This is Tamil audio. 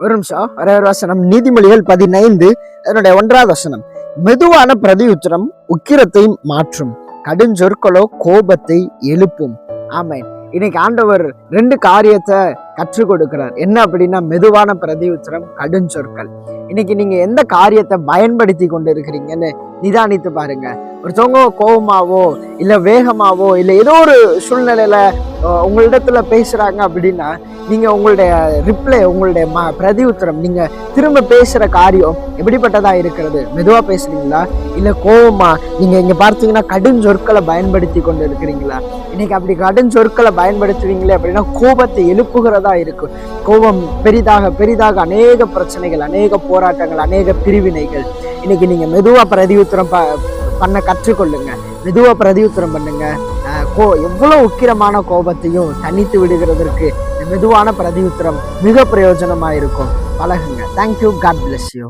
ஒரு நிமிஷம். ஒரே ஒரு வசனம். நீதிமொழிகள் 15 அதனுடைய 1வது வசனம். மெதுவான பிரதி உத்தரம் உக்கிரத்தை மாற்றும், கடுஞ்சொற்களோ கோபத்தை எழுப்பும். ஆமென். இன்னைக்கு ஆண்டவர் 2 காரியத்தை கற்றுக் கொடுக்கிறார். என்ன அப்படின்னா, மெதுவான பிரதி உத்தரம், கடுஞ்சொற்கள். இன்னைக்கு நீங்க எந்த காரியத்தை பயன்படுத்தி கொண்டு இருக்கிறீங்கன்னு நிதானித்து பாருங்க. ஒருத்தவங்க கோபமாவோ இல்ல வேகமாவோ இல்ல ஏதோ ஒரு சூழ்நிலையில உங்களிடத்துல பேசுறாங்க அப்படின்னா, நீங்க உங்களுடைய ரிப்ளை, உங்களுடைய பிரதி உத்தரம், நீங்க திரும்ப பேசுற காரியம் எப்படிப்பட்டதா இருக்கிறது? மெதுவா பேசுறீங்களா இல்ல கோபமா? நீங்க இங்க பார்த்தீங்கன்னா கடுஞ்சொற்களை பயன்படுத்தி கொண்டு இருக்கிறீங்களா? இன்னைக்கு அப்படி கடுஞ்சொற்களை பயன்படுத்துவீங்களே அப்படின்னா கோபத்தை எழுப்புகிறதா இருக்கும். கோபம் பெரிதாக பெரிதாக அநேக பிரச்சனைகள், அநேக போராட்டங்கள், அநேக பிரிவினைகள். இன்னைக்கு நீங்க மெதுவா பிரதி உத்தரம் பண்ண கற்றுக்கொள்ளுங்க. மெதுவா பிரதி உத்தரம் பண்ணுங்க. எவ்வளவு உக்கிரமான கோபத்தையும் தனித்து விடுகிறதற்கு மெதுவான பிரதி உத்தரம் மிக பிரயோஜனமா இருக்கும். பழகுங்க. தேங்க்யூ. God bless you.